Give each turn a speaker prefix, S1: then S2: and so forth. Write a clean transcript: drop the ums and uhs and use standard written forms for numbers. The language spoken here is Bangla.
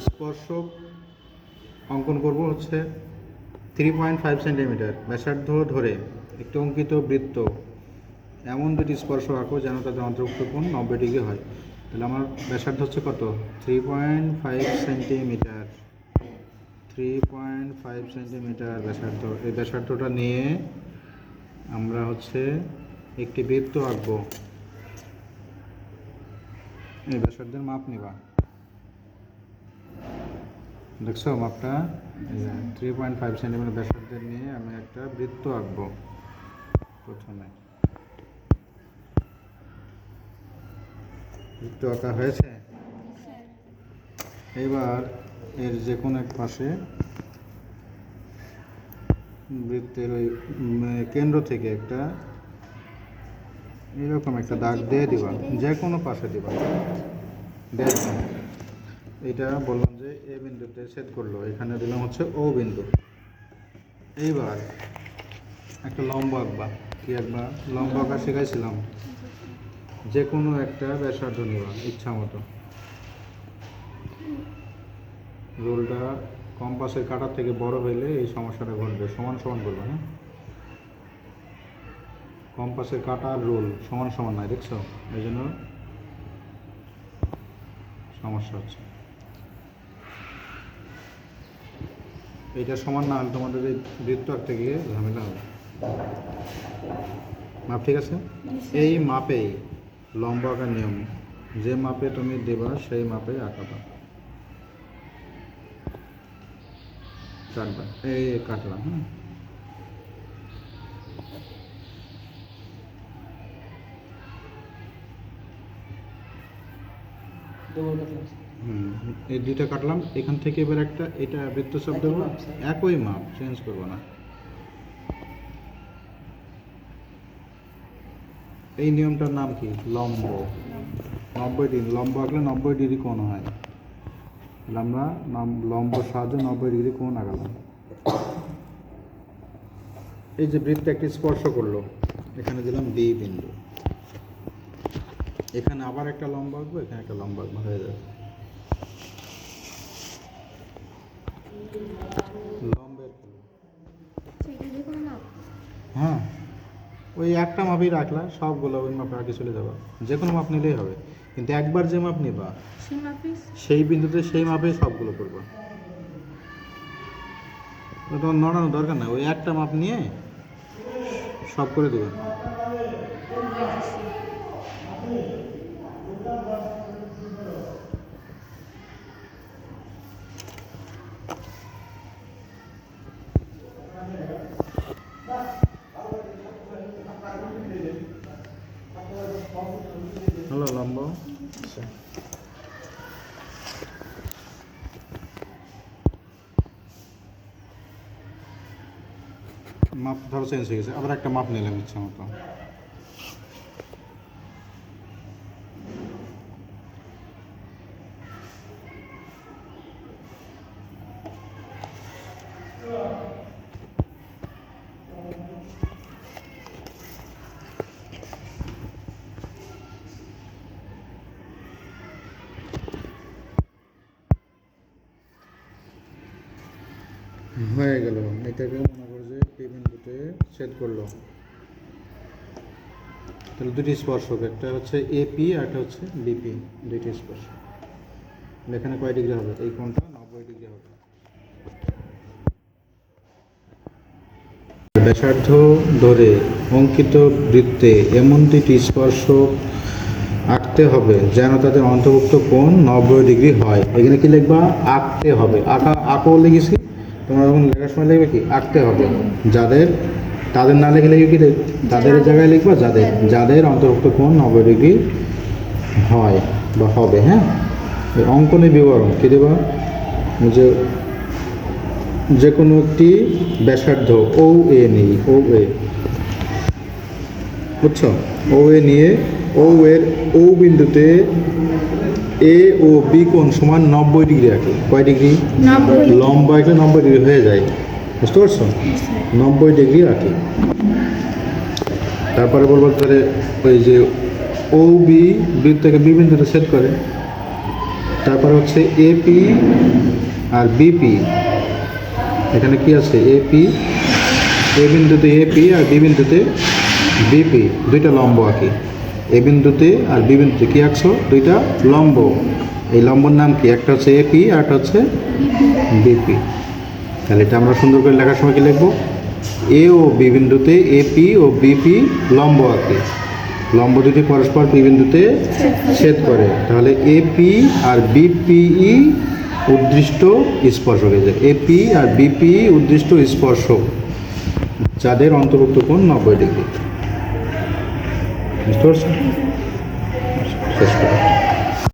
S1: স্পর্শক অঙ্কন করব হচ্ছে 3.5 সেন্টিমিটার ব্যাসার্ধ ধরে একটি অঙ্কিত বৃত্ত এমন দুটি স্পর্শক আঁকো যেন তাদের অন্তর্ভুক্ত কোণ 90 ডিগ্রি হয়। তাহলে আমার ব্যাসার্ধ হচ্ছে কত? 3.5 সেন্টিমিটার। 3.5 সেন্টিমিটার ব্যাসার্ধ। এই ব্যাসার্ধটা নিয়ে আমরা হচ্ছে একটি বৃত্ত আঁকবো। এই ব্যাসার্ধের মাপ নিবা, দেখছো মাপটা? 3.5 সেন্টিমিটার ব্যাসার্ধের নিয়ে আমি একটা বৃত্ত আঁকবো। প্রথমে বৃত্ত আঁকা হয়েছে। এবার এর যে কোনো এক পাশে বৃত্তের ওই কেন্দ্র থেকে একটা এরকম একটা দাগ দিয়ে দিবা, যে কোনো পাশে দিবা। এটা বললাম যে এ বিন্দুতে ছেদ করলো, এখানে দিলাম হচ্ছে ও বিন্দু। এইবার একটা লম্ব আঁকবা। কি আঁকবা? লম্ব আঁকা শেখাইছিলাম। যে কোনো একটা ব্যাসার্ধ নিবা ইচ্ছা মতো। রোলটা কম্পাসের কাঁটার থেকে বড় হইলে এই সমস্যাটা ঘটবে। সমান সমান বলবো, হ্যাঁ? কম্পাসের কাঁটা আর রোল সমান সমান নাই, দেখছো? এই জন্য সমস্যা হচ্ছে। এইটা সমান না হলে তোমাদের এই বৃত্ত আঁকতে গিয়ে ঝামেলা হবে। মাপ ঠিক আছে? এই মাপেই লম্ব আঁকার নিয়ম, যে মাপে তুমি দেবা সেই মাপে আঁকাবা। কাটবা, এই কাটলাম। হ্যাঁ, এই দুইটা কাটলাম। এখান থেকে এবার একটা এটা বৃত্তচাপ দেবো, একই মাপ, চেঞ্জ করবো না। এই নিয়মটার নাম কি? লম্ব। 90 ডিগ্রি লম্ব আঁকলে 90 ডিগ্রি কোণ হয়। তাহলে আমরা লম্ব সাহায্যে 90 ডিগ্রি কোণ আঁকালাম। এই যে বৃত্তে একটি স্পর্শ করলো, এখানে দিলাম বি বিন্দু। এখানে আবার একটা লম্ব আঁকবো, এখানে একটা লম্ব আঁকবো, হয়ে যাবে। লম্বের হ্যাঁ, ওই একটা মাপই রাখলা, সবগুলো ওই মাপে আগে চলে যাবা। যে কোনো মাপ নিলেই হবে, কিন্তু একবার যে মাপ নিবা সেই বিন্দুতে সেই মাপে সবগুলো করবা। তোমার নড়ানোর দরকার না, ওই একটা মাপ নিয়ে সব করে দেবে। হলো লম্ব। মাপ ধরো চেঞ্জ হয়ে গেছে, আবার একটা মাপ নিলাম ইচ্ছা মতো। হয়ে গেল। এটাকে মনে করো যে পি বিন্দুতে ছেদ করলো। তাহলে দুটি স্পর্শক, একটা হচ্ছে এপি আর একটা হচ্ছে বিপি, দুইটি স্পর্শক। এখানে কয় ডিগ্রি হবে? এই কোণটা 90 ডিগ্রি হবে। ব্যাসার্ধ ধরে অঙ্কিত বৃত্তে এমন দুটি স্পর্শক আঁকতে হবে যেন তাদের অন্তর্ভুক্ত কোণ 90 ডিগ্রি হয়। এখানে কি লিখবা? আঁকতে হবে। আঁকো লিখেছি, তোমরা যখন লেখার সময় লিখবে কি? আঁকতে হবে। যাদের, তাদের না লিখে লিখে কি তাদের জায়গায় লিখবা যাদের অন্তর্ভুক্ত কোণ 90 ডিগ্রি হয় বা হবে। হ্যাঁ, অঙ্কনের বিবরণ কী দেবা? যে কোনো একটি ব্যাসার্ধ ও এ নিই, ও এ, বুঝছো? ও এ নিয়ে ও বিন্দুতে এ ও বি কোণ সমান 90 ডিগ্রি আঁকি। কয় ডিগ্রি? লম্ব আঁকলে 90 ডিগ্রি হয়ে যায়, বুঝতে পারছো? 90 ডিগ্রি আঁকি। তারপরে বলবো তাহলে ওই যে ও বি বৃত্তকে বি বিন্দুতে ছেদ করে, তারপর হচ্ছে এপি আর বিপি। এখানে কি আছে? এপি, এ বিন্দুতে এপি আর বি বিন্দুতে বিপি, দুইটা লম্ব আঁকি। এ বিন্দুতে আর বি বিন্দুতে কি আঁকছো? দুইটা লম্ব। এই লম্বর নাম কি? একটা হচ্ছে এপি আর একটা হচ্ছে বিপি। তাহলে এটা আমরা সুন্দর করে লেখার সময় কি লিখবো? এ ও বি বিন্দুতে এপি ও বিপি লম্ব আঁকি। লম্ব দুটি পরস্পর পি বিন্দুতে ছেদ করে। তাহলে এপি আর বিপিই উদ্দৃষ্ট স্পর্শক। এই যে এপি আর বিপি উদ্দৃষ্ট স্পর্শক, যাদের অন্তর্ভুক্ত কোণ 90 ডিগ্রি। বুঝতে পারছেন? শেষ করা।